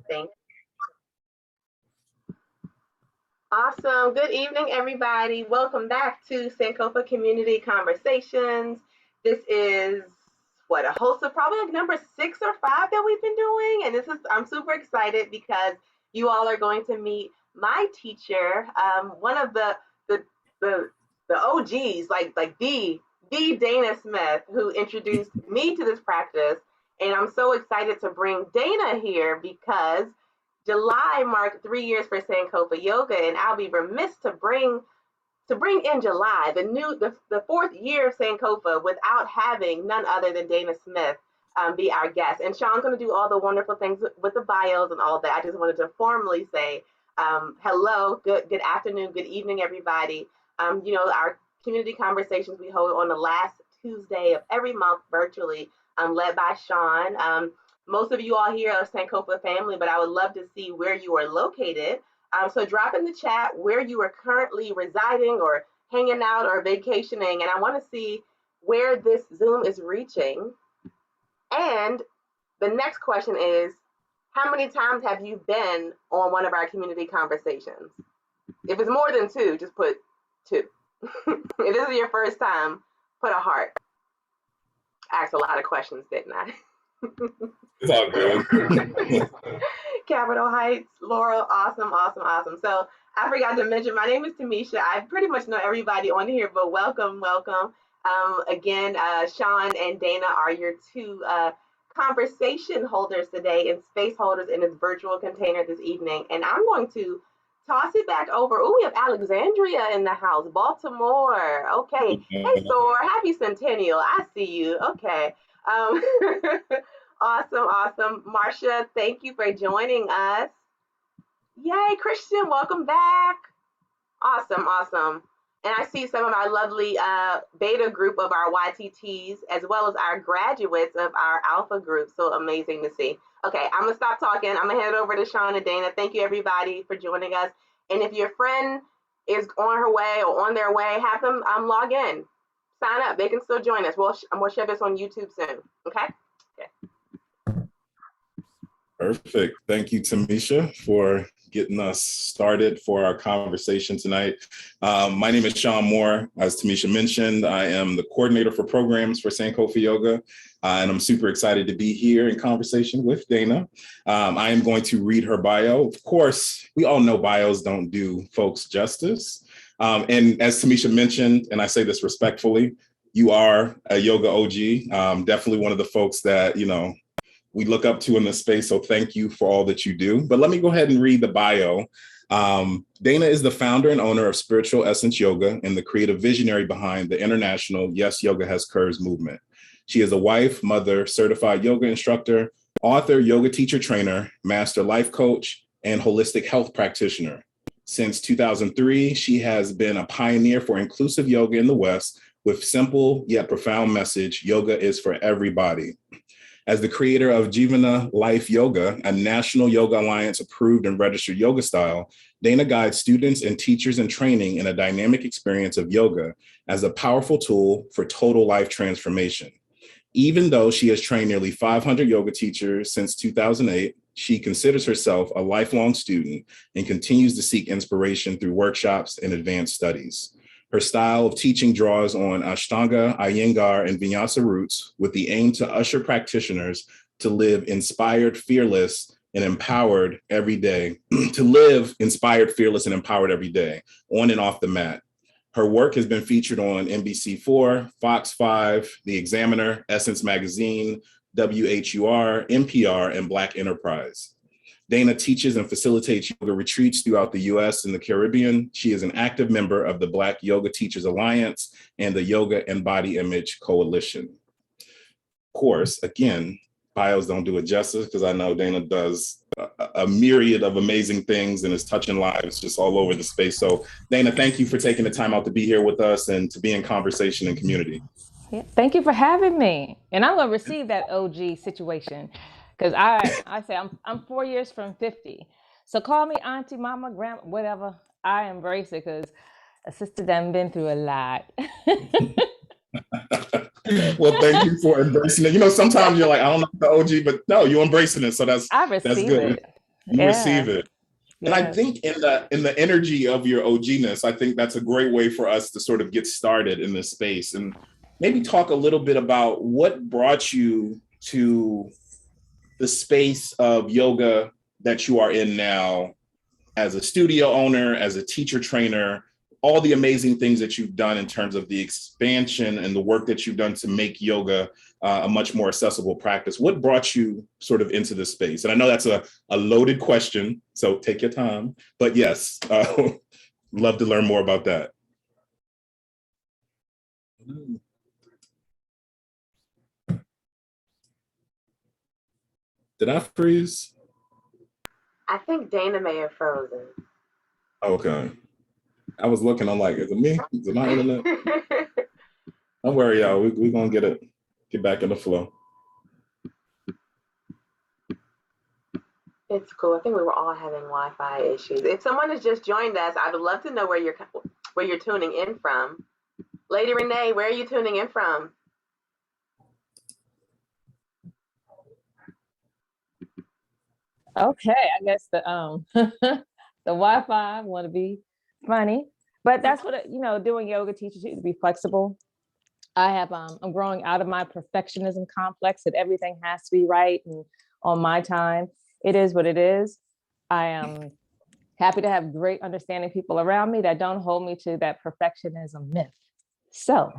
Thank Awesome. Good evening, everybody. Welcome back to Sankofa Community Conversations. This is a host of probably like number 6 or 5 that we've been doing. And I'm super excited because you all are going to meet my teacher, one of the, the, the OGs, like the Dana Smith, who introduced me to this practice. And I'm so excited to bring Dana here because July marked 3 years for Sankofa Yoga, and I'll be remiss to bring in July, the fourth year of Sankofa, without having none other than Dana Smith be our guest. And Sean's going to do all the wonderful things with the bios and all that. I just wanted to formally say hello, good afternoon, good evening, everybody. Our community conversations we hold on the last Tuesday of every month virtually, led by Sean. Most of you all here are Sankofa family, but I would love to see where you are located. So drop in the chat where you are currently residing or hanging out or vacationing. And I want to see where this Zoom is reaching. And the next question is, how many times have you been on one of our community conversations? If it's more than 2, just put 2. If this is your first time, put a heart. I asked a lot of questions, didn't I? It's all good. Capitol Heights, Laurel, awesome. So I forgot to mention, my name is Tamisha. I pretty much know everybody on here, but welcome. Again, Sean and Dana are your 2 conversation holders today and space holders in this virtual container this evening. And I'm going to toss it back over. Oh, we have Alexandria in the house, Baltimore. Okay. Hey, Thor, happy centennial. I see you. Okay. Awesome. Marcia, thank you for joining us. Yay, Christian, welcome back. Awesome. And I see some of our lovely beta group of our YTTs, as well as our graduates of our alpha group. So amazing to see. Okay, I'm going to stop talking. I'm going to head over to Sean and Dana. Thank you, everybody, for joining us. And if your friend is on her way or on their way, have them log in. Sign up. They can still join us. We'll share this on YouTube soon. Okay? Perfect. Thank you, Tamisha, for getting us started for our conversation tonight. My name is Sean Moore. As Tamisha mentioned, I am the coordinator for programs for Sankofa Yoga, and I'm super excited to be here in conversation with Dana. I am going to read her bio. Of course, we all know bios don't do folks justice. And as Tamisha mentioned, and I say this respectfully, you are a yoga OG, definitely one of the folks that, we look up to in this space. So thank you for all that you do. But let me go ahead and read the bio. Dana is the founder and owner of Spiritual Essence Yoga and the creative visionary behind the international Yes Yoga Has Curves movement. She is a wife, mother, certified yoga instructor, author, yoga teacher trainer, master life coach, and holistic health practitioner. Since 2003, she has been a pioneer for inclusive yoga in the West with simple yet profound message, yoga is for everybody. As the creator of Jivana Life Yoga, a National Yoga Alliance approved and registered yoga style, Dana guides students and teachers in training in a dynamic experience of yoga as a powerful tool for total life transformation. Even though she has trained nearly 500 yoga teachers since 2008, she considers herself a lifelong student and continues to seek inspiration through workshops and advanced studies. Her style of teaching draws on Ashtanga, Iyengar, and Vinyasa roots with the aim to usher practitioners to live inspired, fearless, and empowered every day, on and off the mat. Her work has been featured on NBC4, Fox 5, The Examiner, Essence Magazine, WHUR, NPR, and Black Enterprise. Dana teaches and facilitates yoga retreats throughout the US and the Caribbean. She is an active member of the Black Yoga Teachers Alliance and the Yoga and Body Image Coalition. Of course, again, bios don't do it justice because I know Dana does a myriad of amazing things and is touching lives just all over the space. So Dana, thank you for taking the time out to be here with us and to be in conversation and community. Yeah, thank you for having me. And I'm gonna receive that OG situation. Because I say I'm 4 years from 50. So call me auntie, mama, grandma, whatever. I embrace it because a sister done been through a lot. Well, thank you for embracing it. Sometimes you're like, I don't know the OG, but no, you're embracing it. So that's good. You Yeah. receive it. And I Yes. think in the energy of your OG-ness, I think that's a great way for us to sort of get started in this space and maybe talk a little bit about what brought you to the space of yoga that you are in now as a studio owner, as a teacher trainer, all the amazing things that you've done in terms of the expansion and the work that you've done to make yoga a much more accessible practice. What brought you sort of into this space? And I know that's a loaded question, so take your time. But yes, love to learn more about that. Did I freeze? I think Dana may have frozen. Okay. I was looking, I'm like, is it me? Is it my internet? Don't worry, y'all. We're going to get back in the flow. It's cool. I think we were all having Wi-Fi issues. If someone has just joined us, I would love to know where you're tuning in from. Lady Renee, where are you tuning in from? Okay, I guess the the Wi-Fi want to be funny, but that's what doing yoga teaches you to be flexible. I'm growing out of my perfectionism complex that everything has to be right and on my time. It is what it is. I am happy to have great understanding people around me that don't hold me to that perfectionism myth. So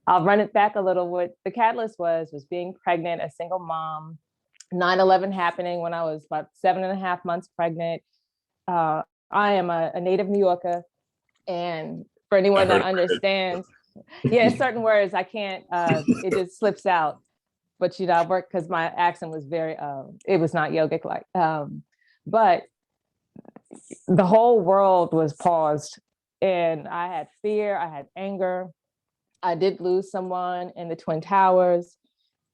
I'll run it back a little. What the catalyst was being pregnant, a single mom, 9/11 happening when I was about 7.5 months pregnant. I am a native New Yorker. And for anyone that understands, yeah, certain words I can't, it just slips out. But, I work because my accent was very, it was not yogic like. But the whole world was paused. And I had fear, I had anger. I did lose someone in the Twin Towers.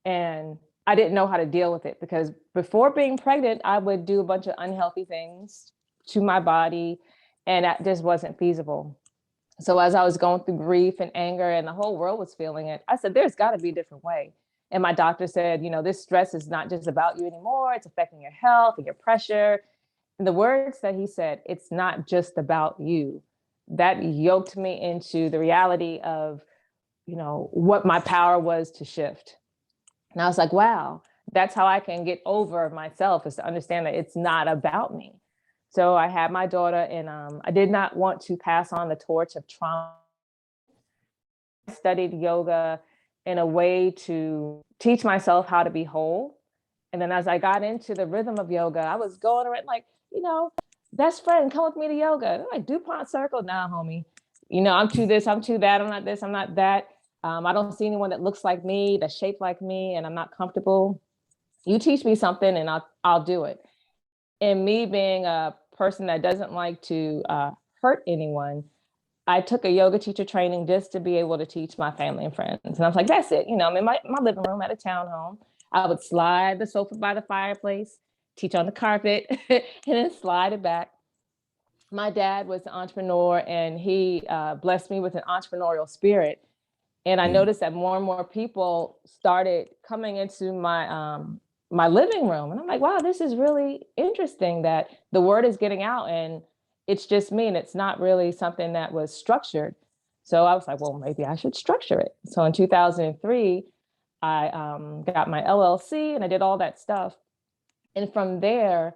And I didn't know how to deal with it because before being pregnant, I would do a bunch of unhealthy things to my body, and that just wasn't feasible. So as I was going through grief and anger and the whole world was feeling it, I said, there's got to be a different way. And my doctor said, this stress is not just about you anymore. It's affecting your health and your pressure. And the words that he said, it's not just about you. That yoked me into the reality of, what my power was to shift. And I was like, wow, that's how I can get over myself, is to understand that it's not about me. So I had my daughter, and I did not want to pass on the torch of trauma. I studied yoga in a way to teach myself how to be whole. And then as I got into the rhythm of yoga, I was going around like, best friend, come with me to yoga. They're like, DuPont Circle? Nah, homie. I'm too this, I'm too that, I'm not this, I'm not that. I don't see anyone that looks like me, that's shaped like me, and I'm not comfortable. You teach me something and I'll do it. And me being a person that doesn't like to hurt anyone, I took a yoga teacher training just to be able to teach my family and friends. And I was like, that's it. I'm in my living room at a townhome. I would slide the sofa by the fireplace, teach on the carpet, and then slide it back. My dad was an entrepreneur, and he blessed me with an entrepreneurial spirit. And I noticed that more and more people started coming into my living room. And I'm like, wow, this is really interesting that the word is getting out and it's just me and it's not really something that was structured. So I was like, well, maybe I should structure it. So in 2003, I got my LLC and I did all that stuff. And from there,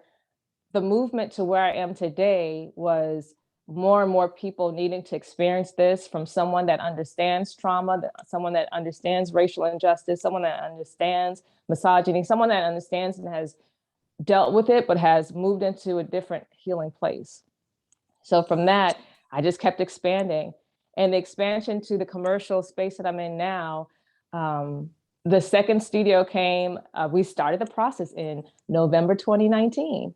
the movement to where I am today was more and more people needing to experience this from someone that understands trauma, someone that understands racial injustice, someone that understands misogyny, someone that understands and has dealt with it, but has moved into a different healing place. So from that, I just kept expanding. And the expansion to the commercial space that I'm in now, the second studio came, we started the process in November 2019.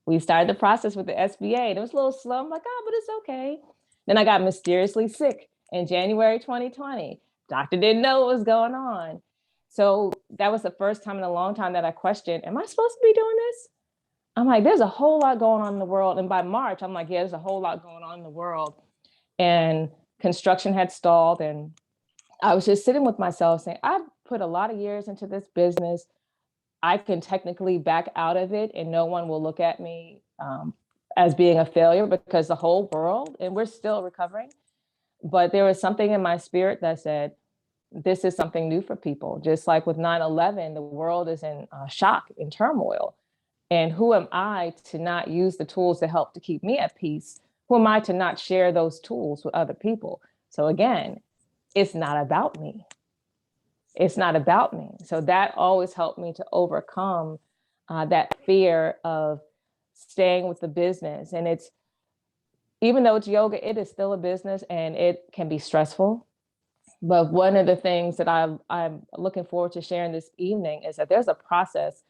We started the process with the SBA. And it was a little slow. I'm like, oh, but it's okay. Then I got mysteriously sick in January 2020. Doctor didn't know what was going on. So that was the first time in a long time that I questioned, am I supposed to be doing this? I'm like, there's a whole lot going on in the world. And by March, I'm like, yeah, there's a whole lot going on in the world. And construction had stalled. And I was just sitting with myself saying, I've put a lot of years into this business. I can technically back out of it and no one will look at me as being a failure, because the whole world, and we're still recovering, but there was something in my spirit that said, this is something new for people. Just like with 9/11, the world is in shock, in turmoil. And who am I to not use the tools to help to keep me at peace? Who am I to not share those tools with other people? So again, it's not about me. It's not about me. So that always helped me to overcome that fear of staying with the business. And it's, even though it's yoga, it is still a business and it can be stressful. But one of the things that I'm looking forward to sharing this evening is that there's a process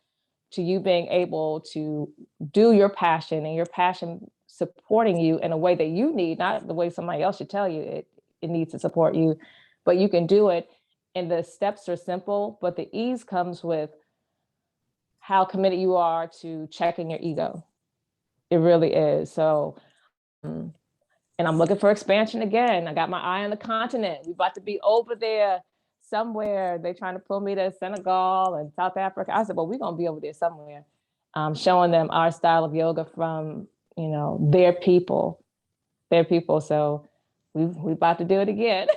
to you being able to do your passion, and your passion supporting you in a way that you need, not the way somebody else should tell you it needs to support you, but you can do it. And the steps are simple, but the ease comes with how committed you are to checking your ego. It really is. So, and I'm looking for expansion again. I got my eye on the continent. We're about to be over there somewhere. They're trying to pull me to Senegal and South Africa. I said, well, we're going to be over there somewhere, showing them our style of yoga from, their people. So we about to do it again.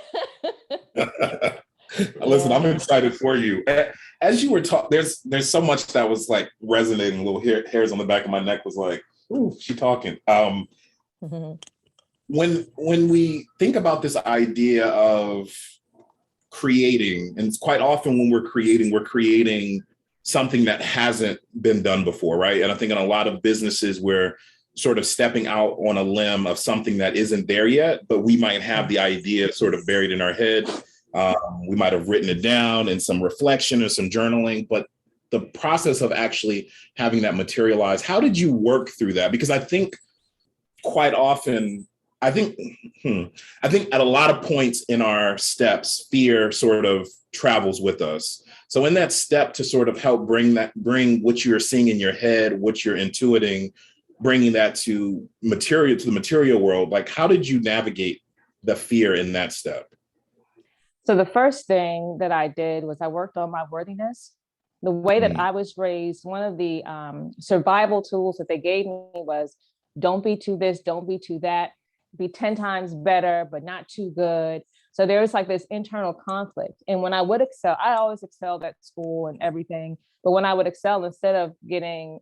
Listen, I'm excited for you. As you were talking, there's so much that was like resonating. Little hairs on the back of my neck was like, ooh, she talking. When we think about this idea of creating, and it's quite often when we're creating something that hasn't been done before, right? And I think in a lot of businesses, we're sort of stepping out on a limb of something that isn't there yet, but we might have the idea sort of buried in our head. We might have written it down in some reflection or some journaling, but the process of actually having that materialize, how did you work through that? Because I think quite often, I think at a lot of points in our steps, fear sort of travels with us. So in that step to sort of help bring what you're seeing in your head, what you're intuiting, bringing that to the material world, like how did you navigate the fear in that step? So the first thing that I did was I worked on my worthiness. The way that I was raised, one of the survival tools that they gave me was, don't be too this, don't be too that, be 10 times better, but not too good. So there was like this internal conflict. And when I would excel, I always excelled at school and everything. But when I would excel, instead of getting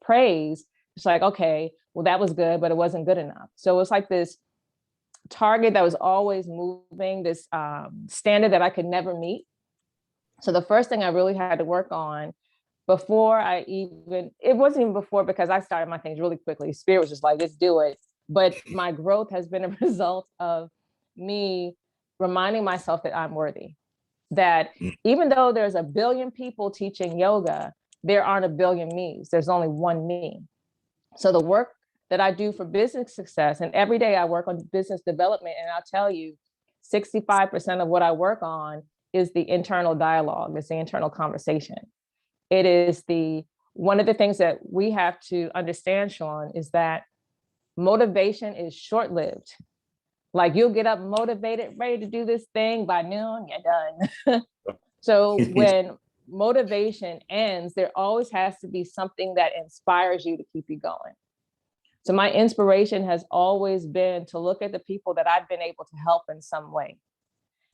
praise, it's like, okay, well, that was good, but it wasn't good enough. So it's like this target that was always moving, this standard that I could never meet. So the first thing I really had to work on before it wasn't even before, because I started my things really quickly. Spirit was just like, let's do it. But my growth has been a result of me reminding myself that I'm worthy, that even though there's a billion people teaching yoga, there aren't a billion me's. There's only one me. So the work that I do for business success, and every day I work on business development, and I'll tell you, 65% of what I work on is the internal dialogue, it's the internal conversation. It is one of the things that we have to understand, Sean, is that motivation is short-lived. Like you'll get up motivated, ready to do this thing, by noon, you're done. So when motivation ends, there always has to be something that inspires you to keep you going. So my inspiration has always been to look at the people that I've been able to help in some way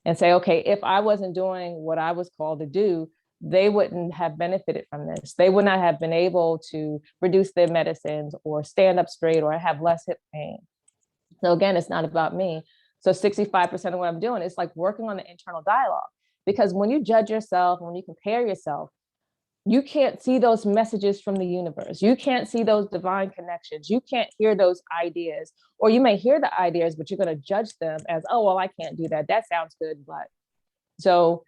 and say, okay, if I wasn't doing what I was called to do, they wouldn't have benefited from this. They would not have been able to reduce their medicines or stand up straight or have less hip pain. So again, it's not about me. So 65% of what I'm doing is like working on the internal dialogue, because when you judge yourself, when you compare yourself, you can't see those messages from the universe. You can't see those divine connections. You can't hear those ideas, or you may hear the ideas, but you're going to judge them as, oh, well, I can't do that. That sounds good. But so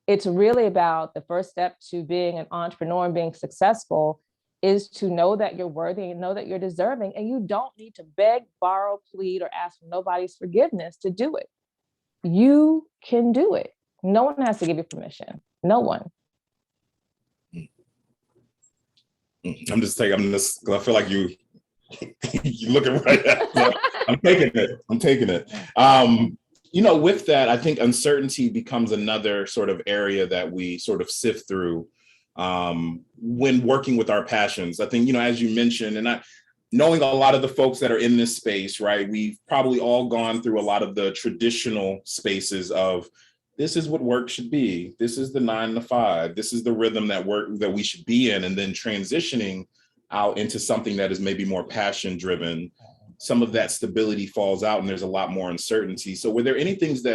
it's really about the first step to being an entrepreneur and being successful is to know that you're worthy and know that you're deserving. And you don't need to beg, borrow, plead, or ask for nobody's forgiveness to do it. You can do it. No one has to give you permission. No one. I feel like you looking right at me. I'm taking it. With that, I think uncertainty becomes another sort of area that we sort of sift through. when working with our passions. I think, as you mentioned, and knowing a lot of the folks that are in this space, right, we've probably all gone through a lot of the traditional spaces of this is what work should be. This is the 9 to 5. This is the rhythm that we should be in. And then transitioning out into something that is maybe more passion driven, some of that stability falls out and there's a lot more uncertainty. So were there any things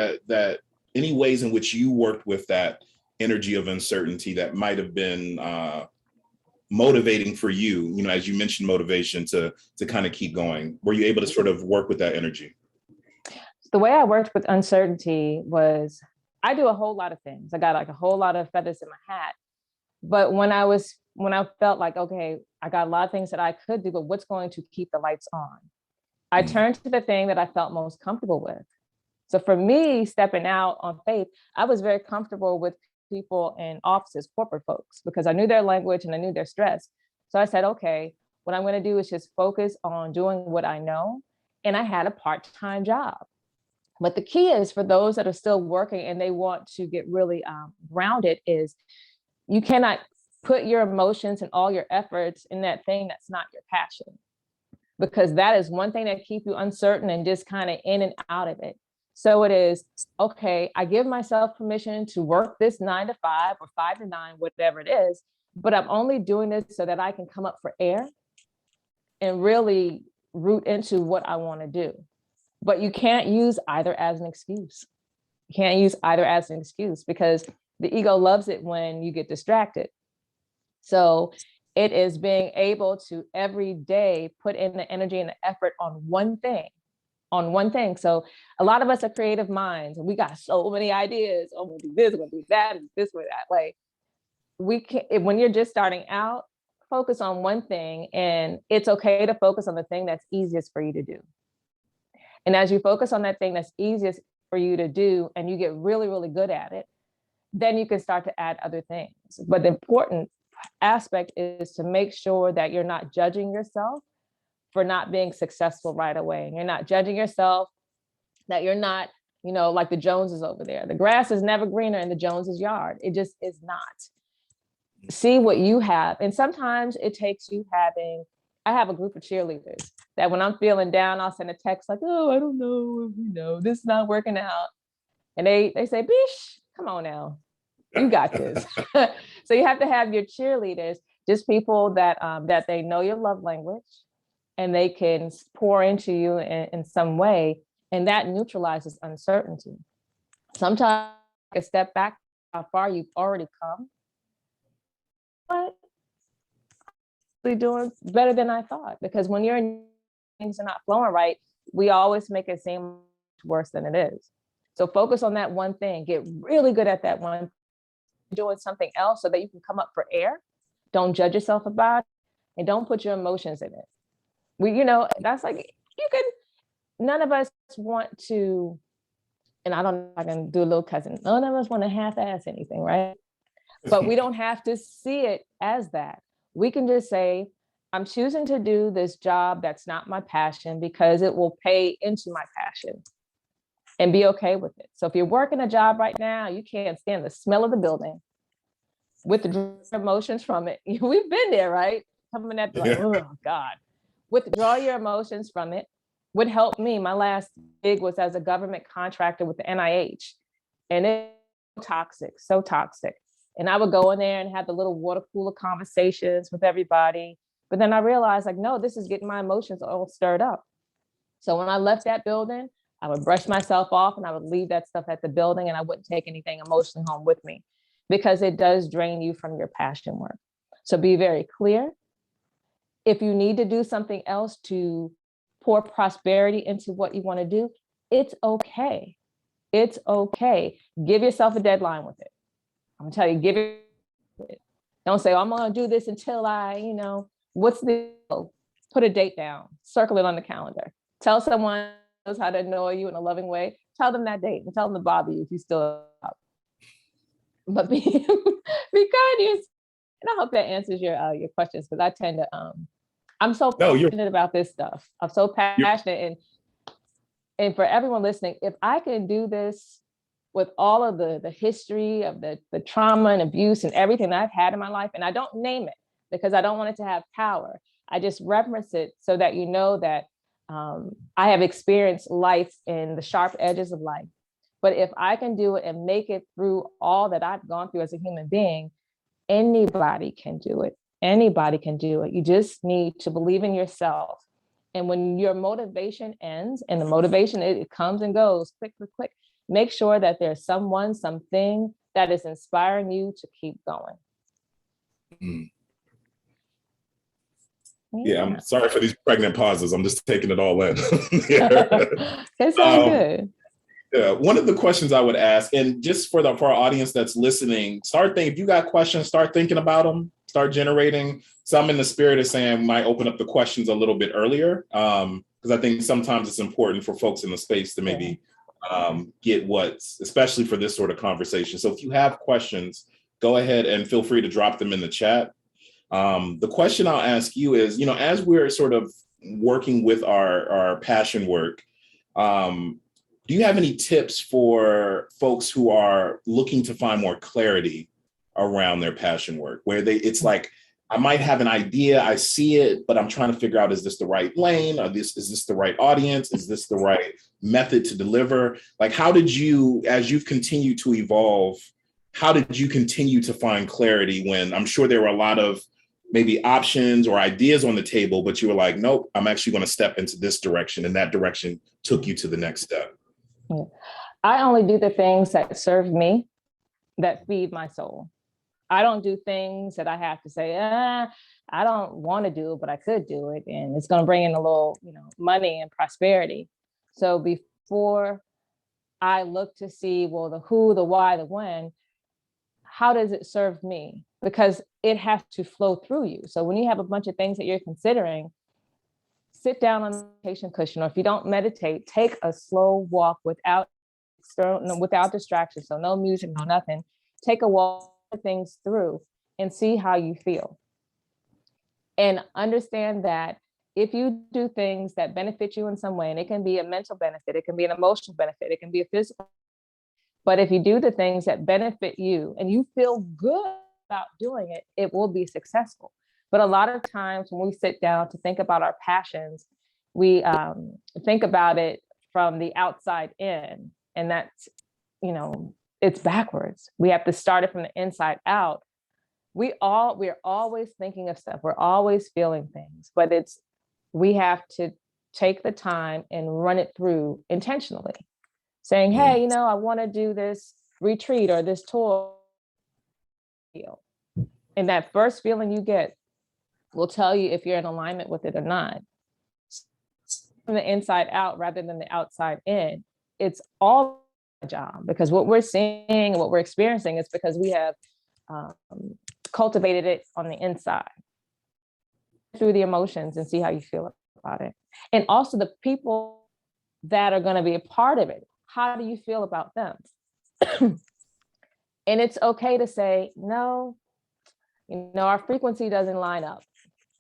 any ways in which you worked with that energy of uncertainty that might have been motivating for you, as you mentioned motivation to kind of keep going? Were you able to sort of work with that energy? The way I worked with uncertainty was I do a whole lot of things. I got like a whole lot of feathers in my hat. But when I felt like, okay, I got a lot of things that I could do, but what's going to keep the lights on? I turned to the thing that I felt most comfortable with. So for me, stepping out on faith, I was very comfortable with people in offices, corporate folks, because I knew their language and I knew their stress. So I said, okay, what I'm going to do is just focus on doing what I know. And I had a part-time job. But the key is for those that are still working and they want to get really grounded is you cannot put your emotions and all your efforts in that thing that's not your passion, because that is one thing that keeps you uncertain and just kind of in and out of it. So it is, okay, I give myself permission to work this 9 to 5 or 5 to 9, whatever it is, but I'm only doing this so that I can come up for air and really root into what I want to do. But you can't use either as an excuse. You can't use either as an excuse because the ego loves it when you get distracted. So it is being able to every day put in the energy and the effort on one thing. So a lot of us are creative minds and we got so many ideas. Oh, we'll do this, we'll do that, and this way, that way. We can, when you're just starting out, focus on one thing, and it's okay to focus on the thing that's easiest for you to do. And as you focus on that thing that's easiest for you to do, and you get really, really good at it, then you can start to add other things. But the important aspect is to make sure that you're not judging yourself for not being successful right away. You're not judging yourself that you're not, like the Joneses over there. The grass is never greener in the Joneses' yard. It just is not. See what you have. And sometimes it takes you I have a group of cheerleaders that when I'm feeling down, I'll send a text like, oh, I don't know, this is not working out. And they say, Bish, come on now, you got this. So you have to have your cheerleaders, just people that they know your love language and they can pour into you in some way. And that neutralizes uncertainty. Sometimes a step back, how far you've already come. But doing better than I thought, because when you're in things are not flowing right, we always make it seem worse than it is. So focus on that one thing, get really good at that one, doing something else so that you can come up for air. Don't judge yourself about it and don't put your emotions in it. That's like, none of us want to, and I don't know if I can do a little cousin, none of us want to half-ass anything, right? But we don't have to see it as that. We can just say, I'm choosing to do this job that's not my passion because it will pay into my passion, and be okay with it. So if you're working a job right now, you can't stand the smell of the building, withdraw emotions from it. We've been there, right? Coming at like, oh God. Withdraw your emotions from it. Would help me. My last gig was as a government contractor with the NIH, and it's so toxic. And I would go in there and have the little water cooler conversations with everybody. But then I realized, like, no, this is getting my emotions all stirred up. So when I left that building, I would brush myself off and I would leave that stuff at the building, and I wouldn't take anything emotionally home with me, because it does drain you from your passion work. So be very clear. If you need to do something else to pour prosperity into what you want to do, it's okay. It's okay. Give yourself a deadline with it. I'm gonna tell you, give it. Don't say, oh, I'm gonna do this until what's the, put a date down, circle it on the calendar. Tell someone knows how to annoy you in a loving way. Tell them that date and tell them to bother you if you still up. But be kind. And I hope that answers your questions, because I tend to I'm so passionate about this stuff. I'm so passionate, and for everyone listening, if I can do this with all of the history of the trauma and abuse and everything that I've had in my life. And I don't name it because I don't want it to have power. I just reference it so that you know that I have experienced life in the sharp edges of life. But if I can do it and make it through all that I've gone through as a human being, anybody can do it. Anybody can do it. You just need to believe in yourself. And when your motivation ends, and the motivation, it comes and goes quick, quick, quick, make sure that there's someone, something that is inspiring you to keep going. Mm. Yeah, I'm sorry for these pregnant pauses. I'm just taking it all in. It's all good. Yeah, one of the questions I would ask, and just for our audience that's listening, start thinking, if you got questions, start thinking about them, start generating. Some in the spirit of saying might open up the questions a little bit earlier, because I think sometimes it's important for folks in the space to maybe get what's, especially for this sort of conversation. So if you have questions, go ahead and feel free to drop them in the chat. The question I'll ask you is, as we're sort of working with our passion work, do you have any tips for folks who are looking to find more clarity around their passion work, where it's like, I might have an idea, I see it, but I'm trying to figure out, is this the right lane? Is this the right audience? Is this the right method to deliver? Like, how did you, as you've continued to evolve, how did you continue to find clarity when I'm sure there were a lot of maybe options or ideas on the table, but you were like, nope, I'm actually going to step into this direction, and that direction took you to the next step? Yeah. I only do the things that serve me, that feed my soul. I don't do things that I have to say, I don't want to do it, but I could do it. And it's going to bring in a little, money and prosperity. So before I look to see, well, the who, the why, the when, how does it serve me? Because it has to flow through you. So when you have a bunch of things that you're considering, sit down on the meditation cushion, or if you don't meditate, take a slow walk without distraction. So no music, no nothing. Take a walk things through and see how you feel. And understand that if you do things that benefit you in some way, and it can be a mental benefit, it can be an emotional benefit, it can be a physical, but if you do the things that benefit you and you feel good about doing it, it will be successful. But a lot of times when we sit down to think about our passions, we think about it from the outside in, and that's, it's backwards. We have to start it from the inside out. We're always thinking of stuff. We're always feeling things, but we have to take the time and run it through intentionally, saying, hey, I want to do this retreat or this tour. And that first feeling you get will tell you if you're in alignment with it or not. From the inside out rather than the outside in, it's all a job, because what we're seeing and what we're experiencing is because we have cultivated it on the inside through the emotions, and see how you feel about it. And also the people that are going to be a part of it, how do you feel about them? And it's okay to say, no, our frequency doesn't line up.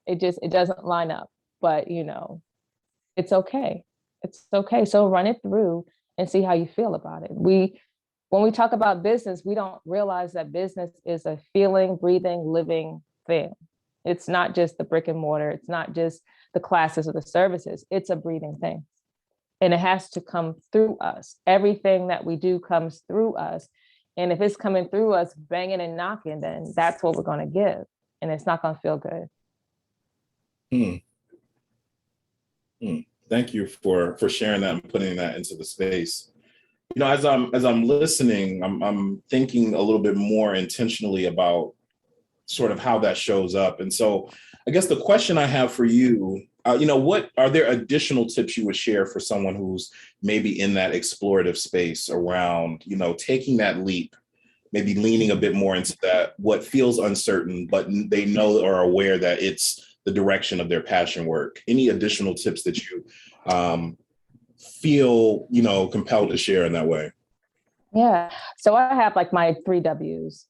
It doesn't line up, but it's okay. It's okay. So run it through and see how you feel about it. When we talk about business, we don't realize that business is a feeling, breathing, living thing. It's not just the brick and mortar. It's not just the classes or the services. It's a breathing thing. And it has to come through us. Everything that we do comes through us. And if it's coming through us, banging and knocking, then that's what we're going to give. And it's not going to feel good. Thank you for sharing that and putting that into the space. As I'm listening, I'm thinking a little bit more intentionally about sort of how that shows up. And so I guess the question I have for you, what are there additional tips you would share for someone who's maybe in that explorative space around, taking that leap, maybe leaning a bit more into that, what feels uncertain, but they know or are aware that it's the direction of their passion work? Any additional tips that you feel, compelled to share in that way? Yeah. So I have like my 3 W's: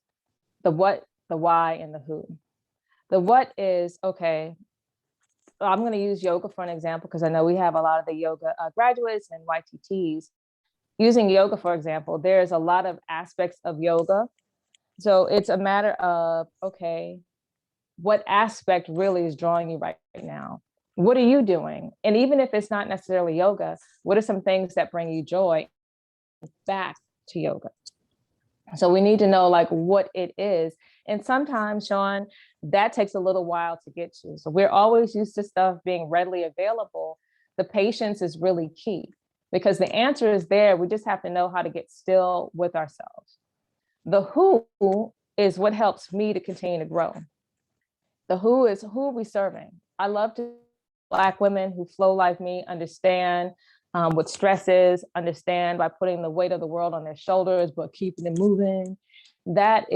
the what, the why, and the who. The what is, okay, I'm going to use yoga for an example, because I know we have a lot of the yoga graduates and YTTs. using yoga, for example, there's a lot of aspects of yoga. So it's a matter of, okay, what aspect really is drawing you right now? What are you doing? And even if it's not necessarily yoga, what are some things that bring you joy back to yoga? So we need to know like what it is. And sometimes, Sean, that takes a little while to get to. So we're always used to stuff being readily available. The patience is really key because the answer is there. We just have to know how to get still with ourselves. The who is what helps me to continue to grow. The who is who are we serving? I love to Black women who flow like me, understand what stress is, understand by putting the weight of the world on their shoulders, but keeping it moving. That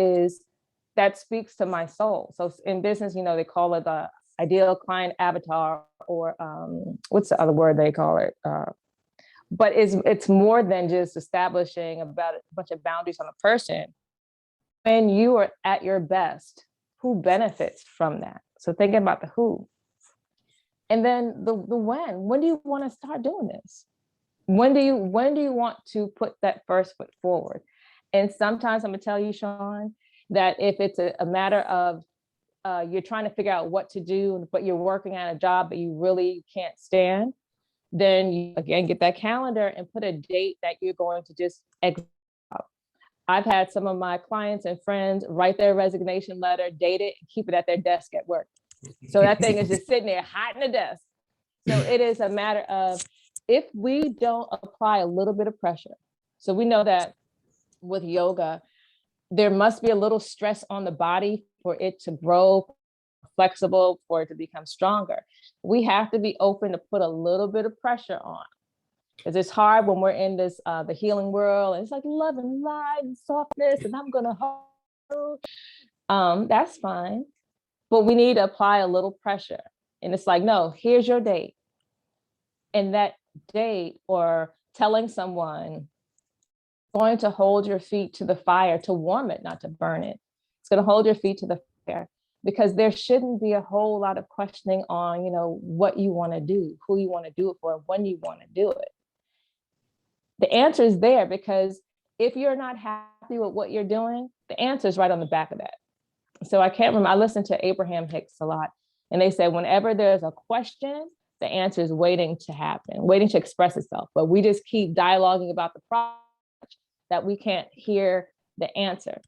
speaks to my soul. So in business, you know, they call it the ideal client avatar, or what's the other word they call it? But it's more than just establishing about a bunch of boundaries on a person. When you are at your best, who benefits from that? So thinking about the who. And then the when do you want to start doing this? When do you want to put that first foot forward? And sometimes I'm gonna tell you, Sean, that if it's a matter of you're trying to figure out what to do, but you're working at a job that you really can't stand, then you again get that calendar and put a date that you're going to just exit out. I've had some of my clients and friends write their resignation letter, date it, and keep it at their desk at work. So that thing is just sitting there hot in the desk. So it is a matter of, if we don't apply a little bit of pressure. So we know that with yoga, there must be a little stress on the body for it to grow flexible, for it to become stronger. We have to be open to put a little bit of pressure on. Because it's hard when we're in this the healing world, and it's like love and light and softness, and I'm gonna hold. That's fine. But we need to apply a little pressure. And it's like, no, here's your date. And that date, or telling someone, going to hold your feet to the fire to warm it, not to burn it. It's going to hold your feet to the fire, because there shouldn't be a whole lot of questioning on, you know, what you want to do, who you want to do it for, and when you want to do it. The answer is there, because if you're not happy with what you're doing, the answer is right on the back of that. So I can't remember, I listened to Abraham Hicks a lot, and they said, whenever there's a question, the answer is waiting to happen, waiting to express itself. But we just keep dialoguing about the problem that we can't hear the answer.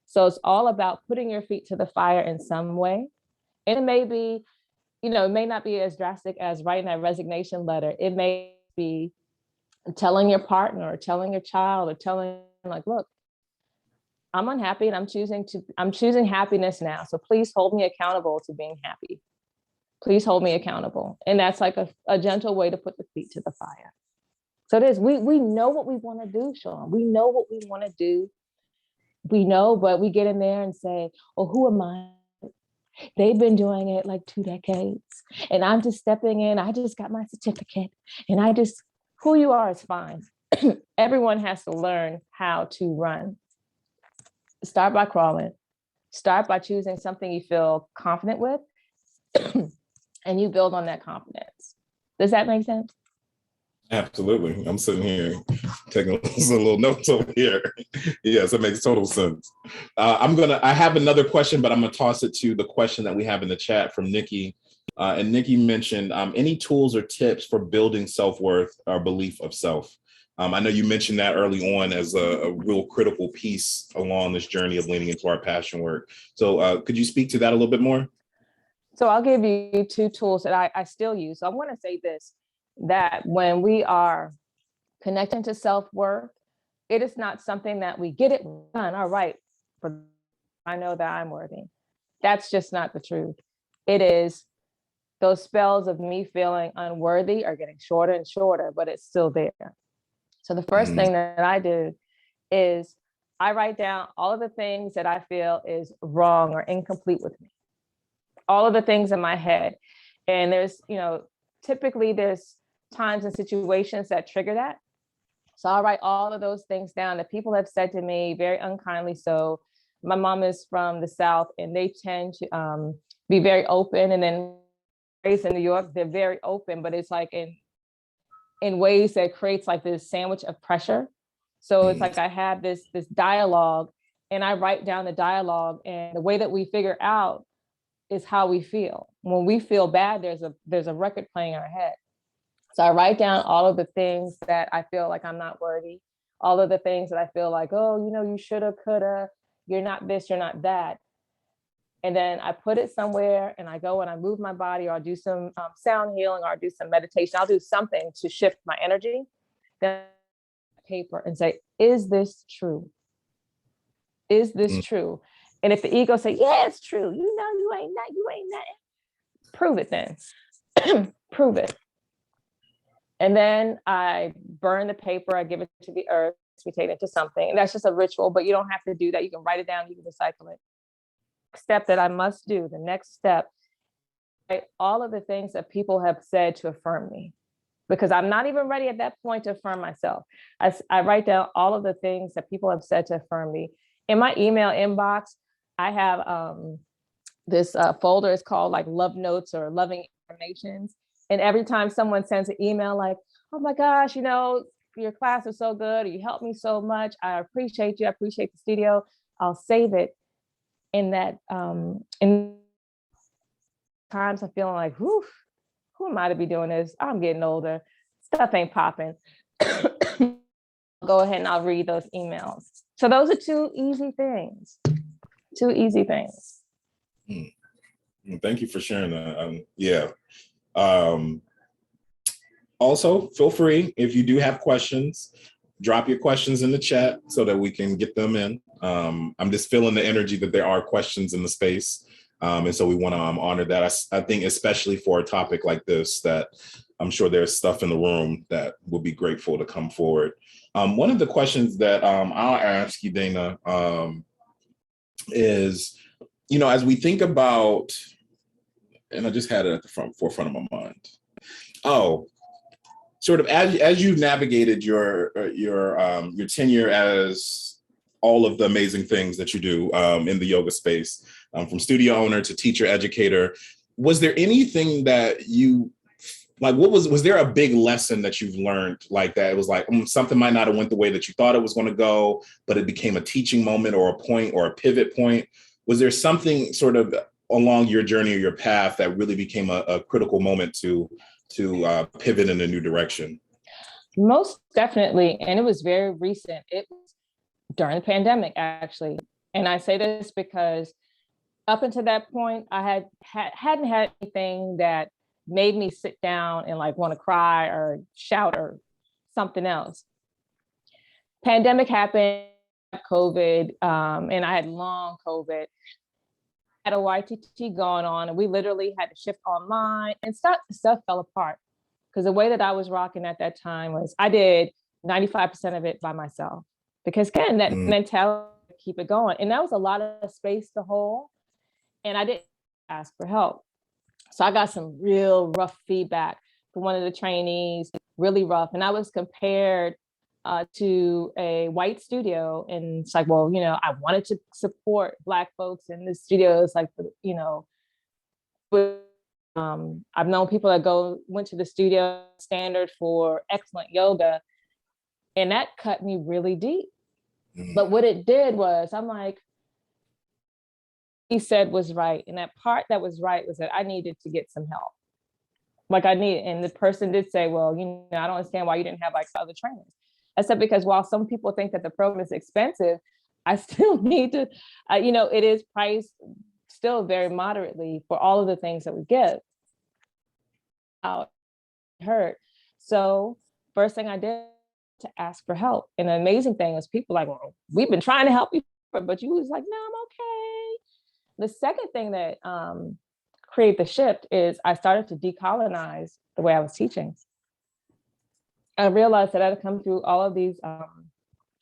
So it's all about putting your feet to the fire in some way. And it may be, you know, it may not be as drastic as writing that resignation letter. It may be telling your partner, or telling your child, or telling like, look, I'm unhappy and I'm choosing happiness now. So please hold me accountable to being happy. Please hold me accountable. And that's like a gentle way to put the feet to the fire. So it is, we know what we want to do, Sean. We know what we want to do. We know, but we get in there and say, oh, who am I? They've been doing it like 2 decades. And I'm just stepping in. I just got my certificate. And who you are is fine. Everyone has to learn how to run. Start by crawling. Start by choosing something you feel confident with. And you build on that confidence. Does that make sense? Absolutely. I'm sitting here taking some little notes over here. Yes, it makes total sense. I have another question, but I'm gonna toss it to the question that we have in the chat from Nikki. And Nikki mentioned any tools or tips for building self-worth or belief of self. I know you mentioned that early on as a real critical piece along this journey of leaning into our passion work. So could you speak to that a little bit more? So I'll give you 2 tools that I still use. So I want to say this, that when we are connecting to self-worth, it is not something that we get it done. All right, I know that I'm worthy. That's just not the truth. It is those spells of me feeling unworthy are getting shorter and shorter, but it's still there. So the first thing that I do is I write down all of the things that I feel is wrong or incomplete with me. All of the things in my head. And there's, you know, typically there's times and situations that trigger that. So I'll write all of those things down that people have said to me very unkindly. So my mom is from the South, and they tend to be very open. And then raised in New York, they're very open, but it's like in ways that creates like this sandwich of pressure. So it's like I have this dialogue, and I write down the dialogue, and the way that we figure out is how we feel. When we feel bad, there's a record playing in our head. So I write down all of the things that I feel like I'm not worthy, all of the things that I feel like, oh, you shoulda, coulda, you're not this, you're not that. And then I put it somewhere, and I go and I move my body, or I'll do some sound healing, or I'll do some meditation. I'll do something to shift my energy. Then paper and say, is this true? Is this true? And if the ego say, yeah, it's true, you ain't that, prove it then. Prove it. And then I burn the paper, I give it to the earth, we take it to something. And that's just a ritual, but you don't have to do that. You can write it down, you can recycle it. Step that I must do, the next step, right? All of the things that people have said to affirm me, because I'm not even ready at that point to affirm myself. I write down all of the things that people have said to affirm me. In my email inbox, I have this folder. It's called like love notes or loving affirmations. And every time someone sends an email like, oh my gosh, your class is so good, or you helped me so much, I appreciate you, I appreciate the studio, I'll save it. In that, in times I'm feeling like, who am I to be doing this? I'm getting older, stuff ain't popping. Go ahead and I'll read those emails. So those are two easy things. Thank you for sharing that. Yeah. Also, feel free, if you do have questions, drop your questions in the chat so that we can get them in. I'm just feeling the energy that there are questions in the space. And so we want to honor that. I think especially for a topic like this, that I'm sure there's stuff in the room that will be grateful to come forward. One of the questions that I'll ask you, Dana, is, as we think about, and I just had it at the forefront of my mind. Sort of as you've navigated your tenure as all of the amazing things that you do in the yoga space, from studio owner to teacher, educator, was there anything that you, like, was there a big lesson that you've learned like that? It was like something might not have went the way that you thought it was going to go, but it became a teaching moment or a point or a pivot point. Was there something sort of along your journey or your path that really became a critical moment to pivot in a new direction? Most definitely. And it was very recent. It was during the pandemic, actually. And I say this because up until that point, I hadn't had anything that made me sit down and like want to cry or shout or something else. Pandemic happened, COVID, and I had long COVID. Had a YTT going on, and we literally had to shift online, and stuff fell apart because the way that I was rocking at that time was I did 95% of it by myself, because again, that mentality to keep it going. And that was a lot of space to hold, and I didn't ask for help. So I got some real rough feedback from one of the trainees, really rough. And I was compared to a white studio. And it's like, well, I wanted to support Black folks in the studio. It's like, I've known people that went to the studio standard for excellent yoga, and that cut me really deep. But what it did was, I'm like, he said was right. And that part that was right was that I needed to get some help. And the person did say, well, I don't understand why you didn't have like other trainers. I said, because while some people think that the program is expensive, I still need to, it is priced still very moderately for all of the things that we give. Hurt. So first thing I did to ask for help. And the amazing thing is people like, well, we've been trying to help you, but you was like, no, I'm okay. The second thing that created the shift is I started to decolonize the way I was teaching. I realized that I had come through all of these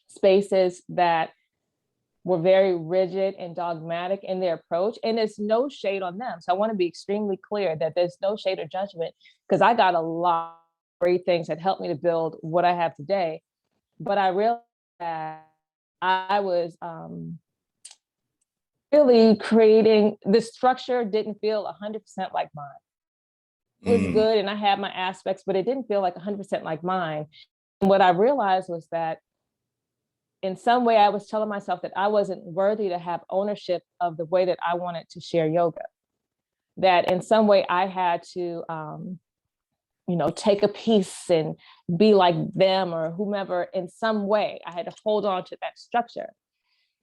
spaces that were very rigid and dogmatic in their approach, and there's no shade on them. So I want to be extremely clear that there's no shade or judgment, because I got a lot of great things that helped me to build what I have today. But I realized that I was really creating the structure didn't feel 100% like mine. It was good, and I had my aspects, but it didn't feel like 100% like mine. And what I realized was that in some way, I was telling myself that I wasn't worthy to have ownership of the way that I wanted to share yoga. That in some way I had to, take a piece and be like them or whomever. In some way, I had to hold on to that structure.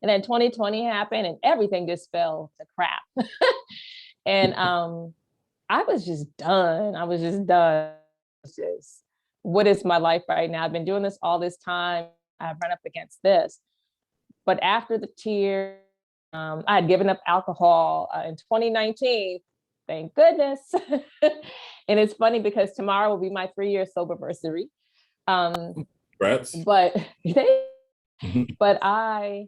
And then 2020 happened and everything just fell to crap. And I was just done. I was just done. Just, what is my life right now? I've been doing this all this time. I've run up against this. But after the tears, I had given up alcohol in 2019. Thank goodness. And it's funny because tomorrow will be my 3-year sober anniversary. Congrats. But I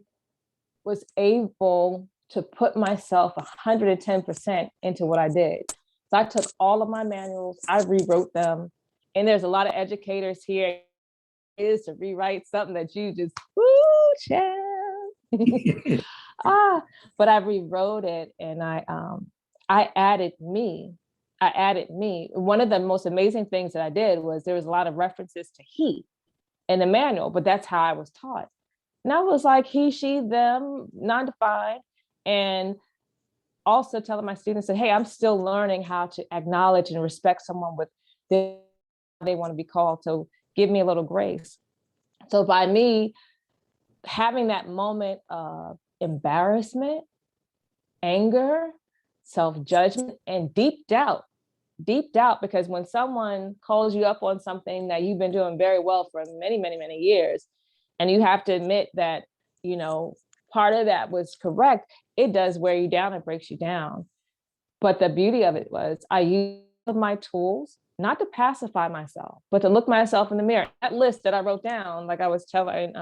was able to put myself 110% into what I did. So I took all of my manuals, I rewrote them. And there's a lot of educators here is to rewrite something that you just, child. But I rewrote it and I added me. One of the most amazing things that I did was there was a lot of references to he in the manual, but that's how I was taught. And I was like he, she, them, non-defined. And also telling my students that, hey, I'm still learning how to acknowledge and respect someone with they want to be called. So give me a little grace. So by me having that moment of embarrassment, anger, self-judgment, and deep doubt, because when someone calls you up on something that you've been doing very well for many, many, many years, and you have to admit that, part of that was correct, it does wear you down, it breaks you down. But the beauty of it was I used my tools, not to pacify myself, but to look myself in the mirror. That list that I wrote down, like I was telling,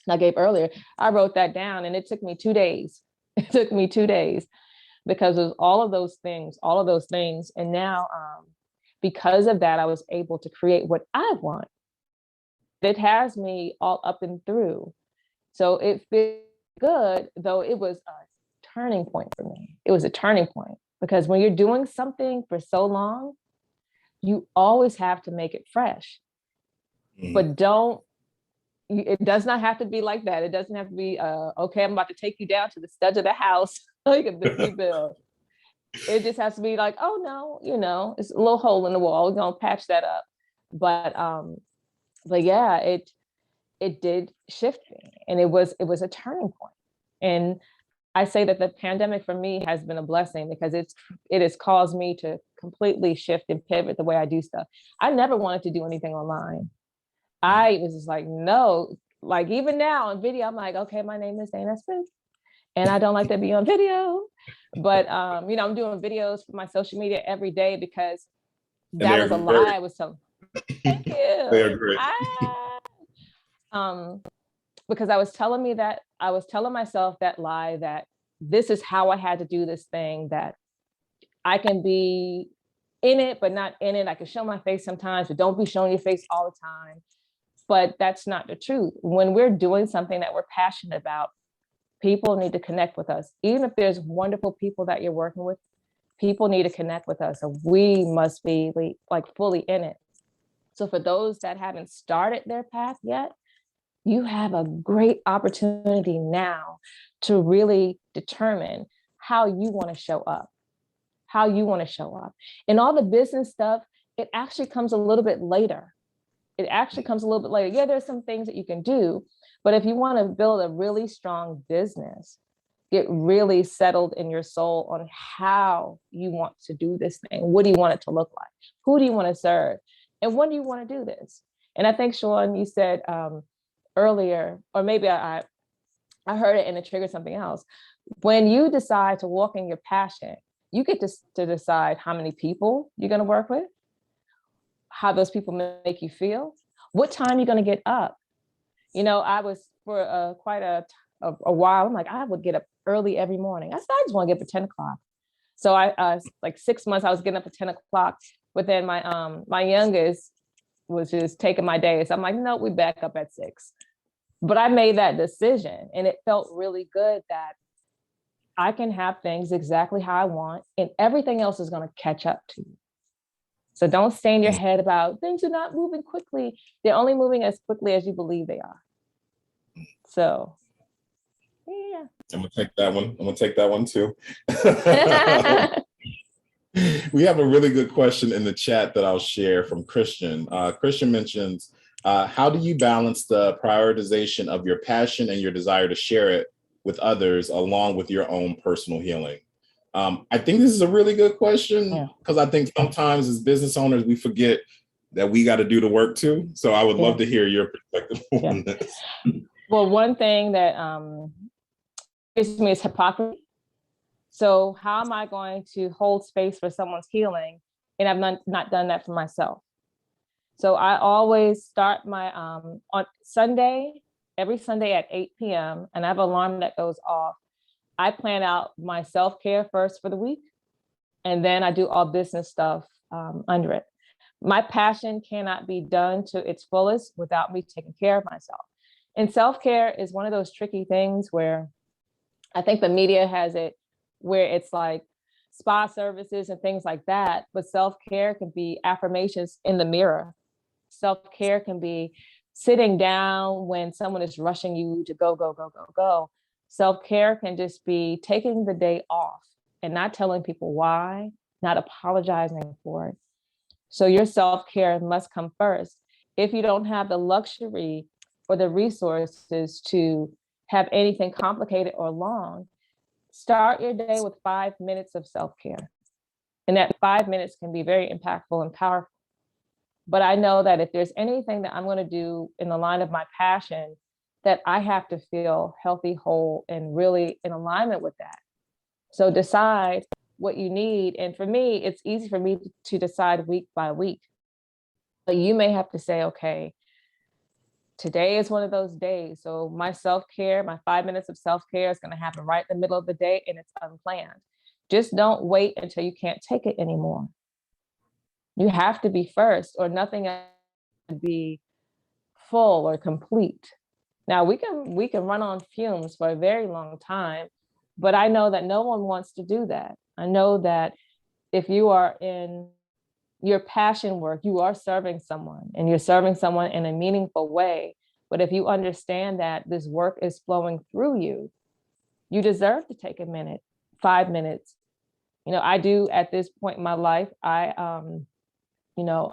I gave earlier, I wrote that down and it took me 2 days. It took me 2 days because of all of those things. And now, because of that, I was able to create what I want. It has me all up and through. So it feels good, though it was a turning point for me. It was a turning point because when you're doing something for so long, you always have to make it fresh. But it does not have to be like that. It doesn't have to be, okay, I'm about to take you down to the studs of the house. Like a big bill. It just has to be like, oh no, it's a little hole in the wall. We're gonna patch that up. But yeah, it did shift me, and it was a turning point. And I say that the pandemic for me has been a blessing because it has caused me to completely shift and pivot the way I do stuff. I never wanted to do anything online. I was just like, no, like even now on video, I'm like, okay, my name is Dana Smith and I don't like to be on video, but I'm doing videos for my social media every day because that was a lie I was telling. Thank you. They are great. Because I was telling myself that lie that this is how I had to do this thing, that I can be in it, but not in it. I can show my face sometimes, but don't be showing your face all the time. But that's not the truth. When we're doing something that we're passionate about, people need to connect with us. Even if there's wonderful people that you're working with, people need to connect with us. So we must be like fully in it. So for those that haven't started their path yet, you have a great opportunity now to really determine how you want to show up, And all the business stuff, it actually comes a little bit later. Yeah, there's some things that you can do, but if you want to build a really strong business, get really settled in your soul on how you want to do this thing. What do you want it to look like? Who do you want to serve? And when do you want to do this? And I think, Sean, you said earlier, or maybe I heard it and it triggered something else. When you decide to walk in your passion, you get to decide how many people you're going to work with, how those people make you feel, what time you're going to get up. I was for quite a while, I'm like, I would get up early every morning. I said, I just want to get up at 10 o'clock. So I like 6 months, I was getting up at 10 o'clock, but then my youngest was just taking my days. I'm like, no, we back up at 6. But I made that decision and it felt really good that I can have things exactly how I want and everything else is going to catch up to you. So don't stay in your head about things are not moving quickly. They're only moving as quickly as you believe they are. So, yeah. I'm gonna take that one. I'm gonna take that one too. We have a really good question in the chat that I'll share from Christian. Christian mentions, how do you balance the prioritization of your passion and your desire to share it with others along with your own personal healing? I think this is a really good question because I think sometimes as business owners, we forget that we got to do the work too. So I would love to hear your perspective on this. Well, one thing that gives me is hypocrisy. So how am I going to hold space for someone's healing? And I've not done that for myself. So I always start my, on Sunday, every Sunday at 8 p.m. and I have an alarm that goes off. I plan out my self-care first for the week. And then I do all business stuff under it. My passion cannot be done to its fullest without me taking care of myself. And self-care is one of those tricky things where I think the media has it where it's like spa services and things like that, but self-care can be affirmations in the mirror. Self-care can be sitting down when someone is rushing you to go, go, go, go, go. Self-care can just be taking the day off and not telling people why, not apologizing for it. So your self-care must come first. If you don't have the luxury or the resources to have anything complicated or long, start your day with 5 minutes of self-care. And that 5 minutes can be very impactful and powerful. But I know that if there's anything that I'm going to do in the line of my passion, that I have to feel healthy, whole, and really in alignment with that. So decide what you need. And for me, it's easy for me to decide week by week. But you may have to say, okay, today is one of those days. So my self-care, my 5 minutes of self-care is going to happen right in the middle of the day and it's unplanned. Just don't wait until you can't take it anymore. You have to be first or nothing else to be full or complete. Now we can run on fumes for a very long time, but I know that no one wants to do that. I know that if you are in your passion work, you are serving someone and you're serving someone in a meaningful way. But if you understand that this work is flowing through you, you deserve to take a minute, 5 minutes. You know, I do at this point in my life, I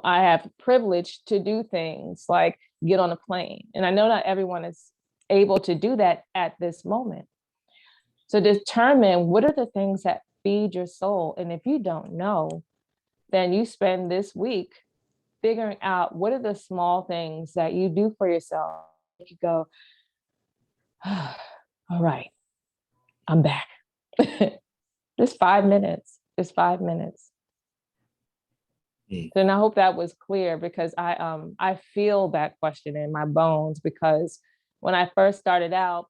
have privilege to do things like get on a plane. And I know not everyone is able to do that at this moment. So determine what are the things that feed your soul. And if you don't know, then you spend this week figuring out what are the small things that you do for yourself. You go, all right, I'm back. Just 5 minutes, just 5 minutes. And I hope that was clear because I feel that question in my bones because when I first started out,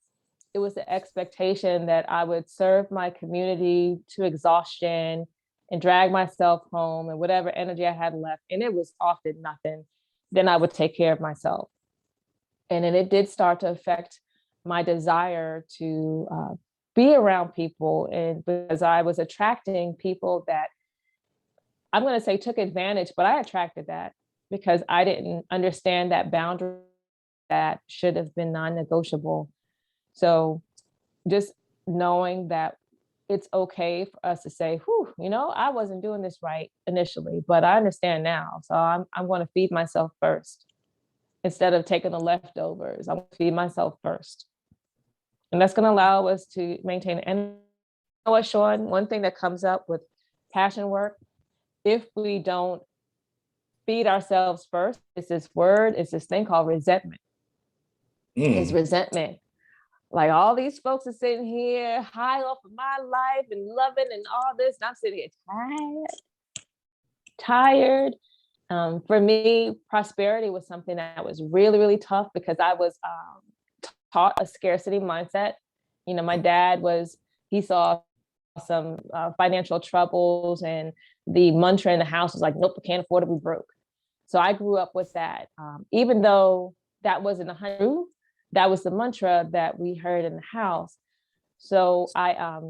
it was the expectation that I would serve my community to exhaustion and drag myself home and whatever energy I had left. And it was often nothing. Then I would take care of myself. And then it did start to affect my desire to be around people. And because I was attracting people that I'm going to say took advantage, but I attracted that because I didn't understand that boundary that should have been non-negotiable. So just knowing that it's okay for us to say, whew, I wasn't doing this right initially, but I understand now. So I'm going to feed myself first instead of taking the leftovers. I'm going to feed myself first. And that's going to allow us to maintain energy. You know what, Sean, one thing that comes up with passion work, if we don't feed ourselves first, it's this thing called resentment. It's resentment. Like all these folks are sitting here high off of my life and loving and all this. And I'm sitting here tired. For me, prosperity was something that was really, really tough because I was taught a scarcity mindset. My dad he saw some financial troubles and the mantra in the house was like, nope, I can't afford to be broke. So I grew up with that. Even though that wasn't 100%, that was the mantra that we heard in the house. So I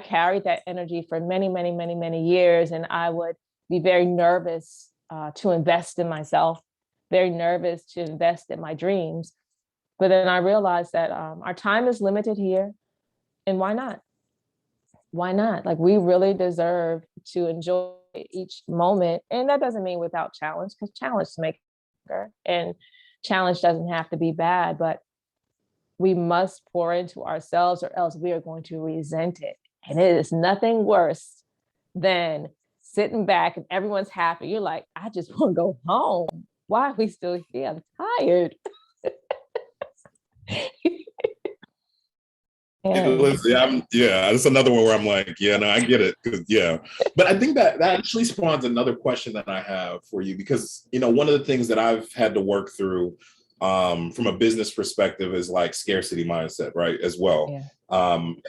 carried that energy for many, many, many, many years. And I would be very nervous to invest in myself, very nervous to invest in my dreams. But then I realized that our time is limited here, and why not? Why not? Like, we really deserve to enjoy each moment. And that doesn't mean without challenge, because challenge makes it better, and challenge doesn't have to be bad, but we must pour into ourselves, or else we are going to resent it. And it is nothing worse than sitting back and everyone's happy. You're like, I just want to go home. Why are we still here? I'm tired. And Yeah, that's another one where I'm like, yeah, no, I get it. Yeah. But I think that actually spawns another question that I have for you, because, one of the things that I've had to work through from a business perspective is like scarcity mindset, right? As well. yeah.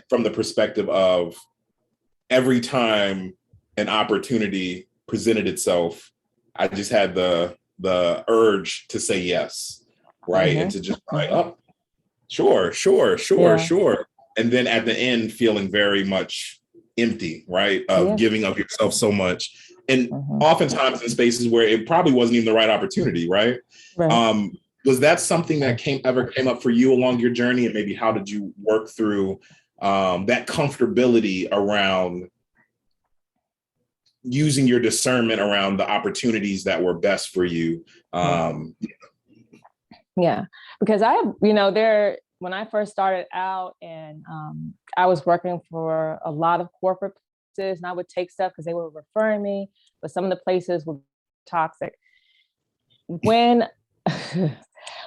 From the perspective of every time an opportunity presented itself, I just had the urge to say yes, right? And to just like, oh, sure. Yeah. And then at the end, feeling very much empty, right? Of giving of yourself so much. And oftentimes in spaces where it probably wasn't even the right opportunity, right? Right. Was that something that ever came up for you along your journey? And maybe how did you work through that comfortability around using your discernment around the opportunities that were best for you? Yeah, because when I first started out, and I was working for a lot of corporate places, and I would take stuff because they were referring me, but some of the places were toxic. When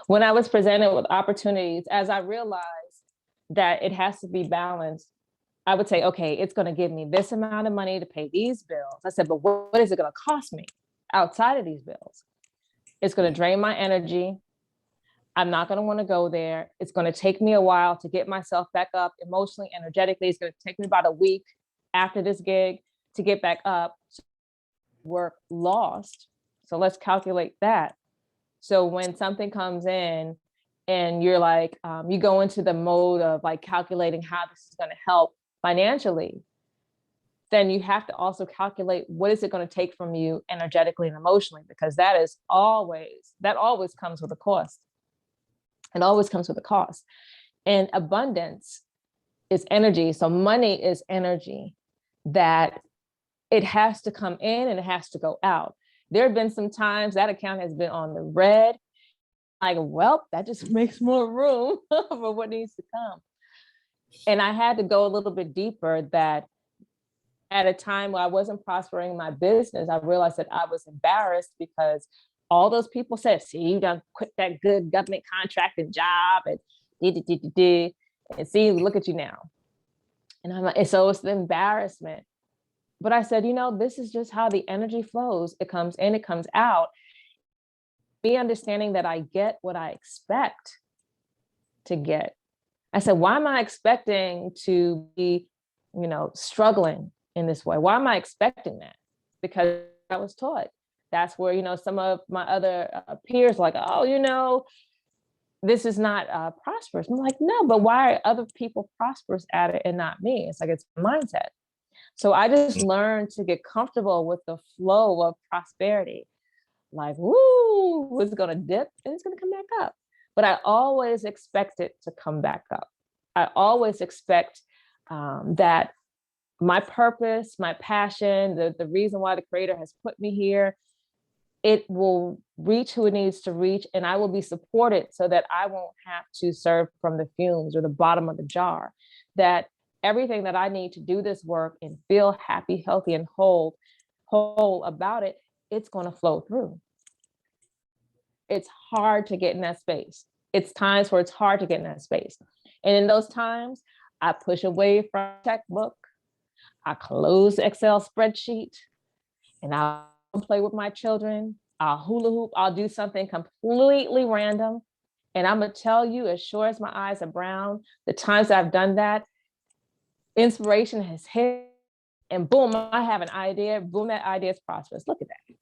when I was presented with opportunities, as I realized that it has to be balanced, I would say, okay, it's going to give me this amount of money to pay these bills. I said, but what is it going to cost me outside of these bills? It's going to drain my energy. I'm not going to want to go there. It's going to take me a while to get myself back up emotionally, energetically. It's going to take me about a week after this gig to get back up. Work lost. So let's calculate that. So when something comes in and you're like, you go into the mode of like calculating how this is going to help financially, then you have to also calculate what is it going to take from you energetically and emotionally, because that always comes with a cost. It always comes with a cost. And abundance is energy. So money is energy that it has to come in and it has to go out. There have been some times that account has been on the red. Like, well, that just makes more room for what needs to come. And I had to go a little bit deeper, that at a time where I wasn't prospering my business, I realized that I was embarrassed because all those people said, see, you done quit that good government contracting job and and see, look at you now. And I'm like, and so it's the embarrassment. But I said, this is just how the energy flows. It comes in, it comes out. Me understanding that I get what I expect to get. I said, why am I expecting to be, struggling in this way? Why am I expecting that? Because I was taught. That's where, some of my other peers like, oh, this is not prosperous. I'm like, no, but why are other people prosperous at it and not me? It's like, it's a mindset. So I just learned to get comfortable with the flow of prosperity. Like, woo, it's going to dip and it's going to come back up. But I always expect it to come back up. I always expect that my purpose, my passion, the reason why the Creator has put me here, it will reach who it needs to reach, and I will be supported so that I won't have to serve from the fumes or the bottom of the jar. That everything that I need to do this work and feel happy, healthy, and whole about it, it's going to flow through. It's hard to get in that space. It's times where it's hard to get in that space. And in those times, I push away from checkbook. I close the Excel spreadsheet, and I'll play with my children. I'll hula hoop. I'll do something completely random. And I'm going to tell you, as sure as my eyes are brown, the times I've done that, inspiration has hit, and boom, I have an idea. Boom, that idea is prosperous. Look at that.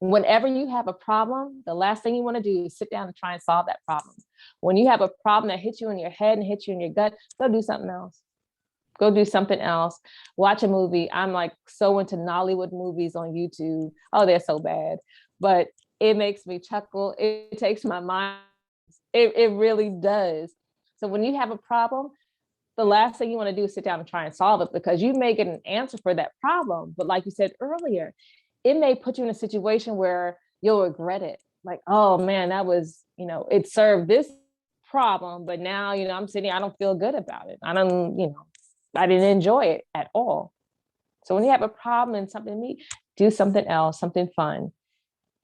Whenever you have a problem, the last thing you want to do is sit down and try and solve that problem. When you have a problem that hits you in your head and hits you in your gut, go do something else. Go do something else. Watch a movie. I'm like so into Nollywood movies on YouTube. Oh, they're so bad, but it makes me chuckle. It takes my mind It really does. So when you have a problem, the last thing you want to do is sit down and try and solve it, because you may get an answer for that problem. But like you said earlier, it may put you in a situation where you'll regret it. Like, oh man, that was, it served this problem, but now, I'm sitting, I don't feel good about it. I didn't enjoy it at all. So when you have a problem and something to meet, do something else, something fun,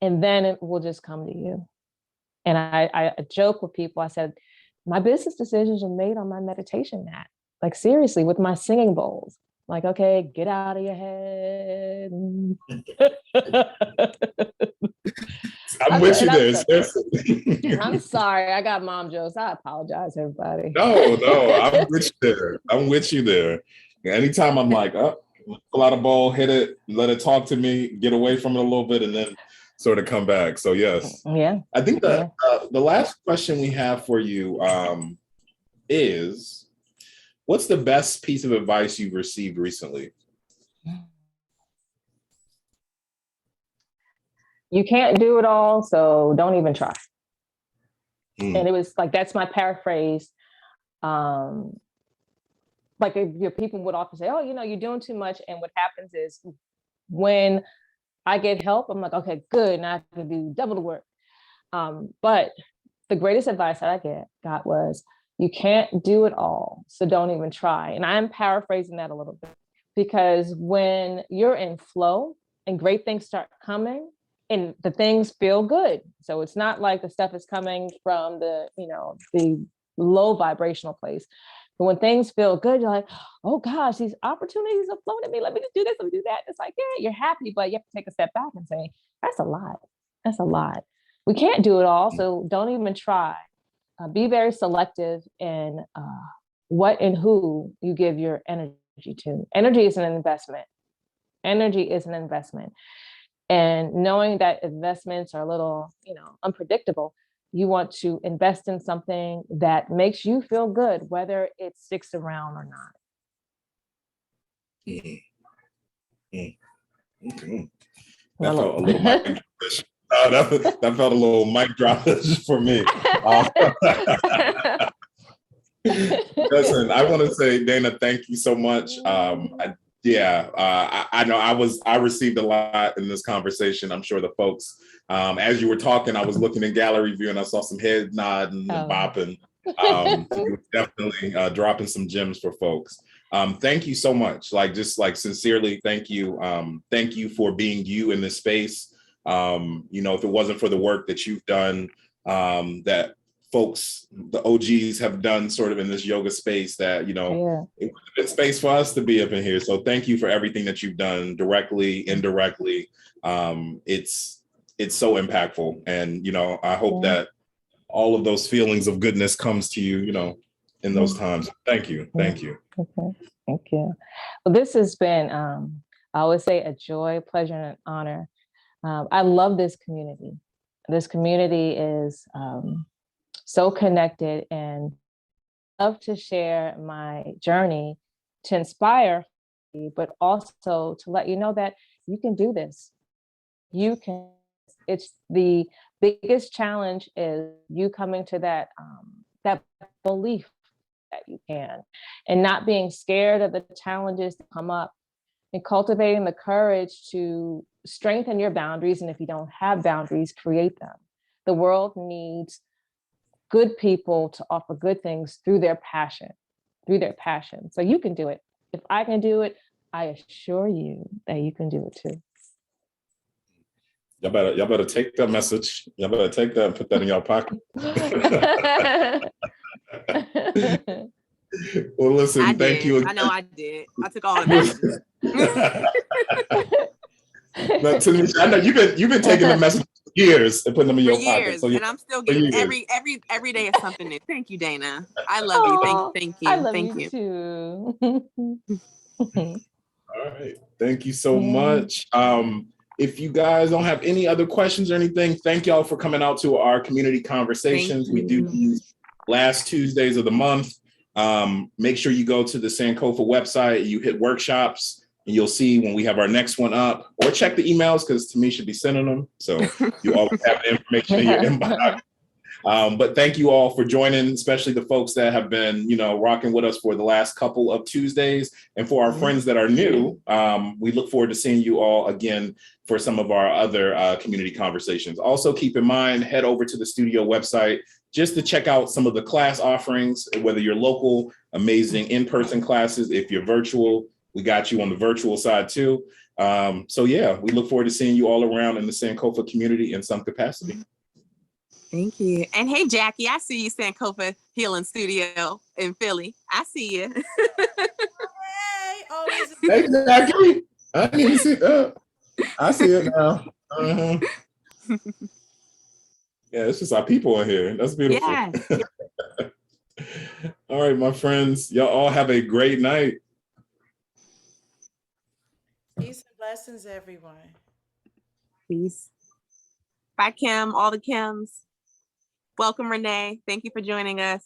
and then it will just come to you. And I joke with people, I said, my business decisions are made on my meditation mat. Like seriously, with my singing bowls. Like, okay, get out of your head. I'm with you there. I'm sorry, I got mom jokes. I apologize, everybody. No, I'm with you there. I'm with you there. Anytime I'm like, pull out a bowl, hit it, let it talk to me, get away from it a little bit, and then sort of come back. So yes. Yeah. I think the last question we have for you is, what's the best piece of advice you've received recently? You can't do it all, so don't even try. And it was like, that's my paraphrase. Like your people would often say, oh, you're doing too much. And what happens is when I get help, I'm like, okay, good. Now I can do double the work. But the greatest advice that I got was, you can't do it all, so don't even try. And I'm paraphrasing that a little bit, because when you're in flow and great things start coming and the things feel good. So it's not like the stuff is coming from the low vibrational place. But when things feel good, you're like, oh gosh, these opportunities are flowing at me. Let me just do this, let me do that. It's like, yeah, you're happy, but you have to take a step back and say, that's a lot. That's a lot. We can't do it all, so don't even try. Be very selective in what and who you give your energy to. Energy is an investment. Energy is an investment. And knowing that investments are a little, unpredictable, you want to invest in something that makes you feel good, whether it sticks around or not. Okay. That felt a little mic drop. That felt a little mic drop for me. Listen, I want to say, Dana, thank you so much. I know I received a lot in this conversation. I'm sure the folks, as you were talking, I was looking in gallery view and I saw some head nodding and bopping. You were definitely dropping some gems for folks. Thank you so much. Sincerely, thank you. Thank you for being you in this space. If it wasn't for the work that you've done, that folks, the OGs have done sort of in this yoga space, that, it would have been space for us to be up in here. So thank you for everything that you've done, directly, indirectly. It's so impactful. And, I hope that all of those feelings of goodness comes to you, in those times. Thank you. Thank you. Okay. Thank you. Well, this has been, I always say, a joy, pleasure, and an honor. I love this community. This community is so connected, and I love to share my journey to inspire you, but also to let you know that you can do this. You can. It's the biggest challenge is you coming to that belief that you can, and not being scared of the challenges that come up, and cultivating the courage to strengthen your boundaries. And if you don't have boundaries, create them. The world needs good people to offer good things through their passion. So you can do it. If I can do it, I assure you that you can do it too. Y'all better take that message. Y'all better take that and put that in your pocket. Well, listen, thank you. I know I did. I took all the messages. Tanisha, I know you've been taking the messages for years and putting them in your pocket. So and I'm still getting every day is something new. Thank you, Dana. I love you. Thank you. I love thank you too. All right. Thank you so much. If you guys don't have any other questions or anything, thank y'all for coming out to our community conversations. We do these last Tuesdays of the month. Make sure you go to the Sankofa website, you hit workshops, and you'll see when we have our next one up, or check the emails because Tamisha be sending them. So you always have the information in your inbox. But thank you all for joining, especially the folks that have been, rocking with us for the last couple of Tuesdays. And for our friends that are new, we look forward to seeing you all again for some of our other community conversations. Also, keep in mind, head over to the studio website just to check out some of the class offerings, whether you're local, amazing in-person classes. If you're virtual, we got you on the virtual side too. We look forward to seeing you all around in the Sankofa community in some capacity. Thank you. And hey, Jackie, I see you, Sankofa Healing Studio in Philly. I see you. Hey, always. Exactly. I didn't even see that. I see it now. Yeah, it's just our people in here. That's beautiful. Yeah. All right, my friends, y'all all have a great night. Peace and blessings, everyone. Peace. Bye, Kim, all the Kims. Welcome, Renee. Thank you for joining us.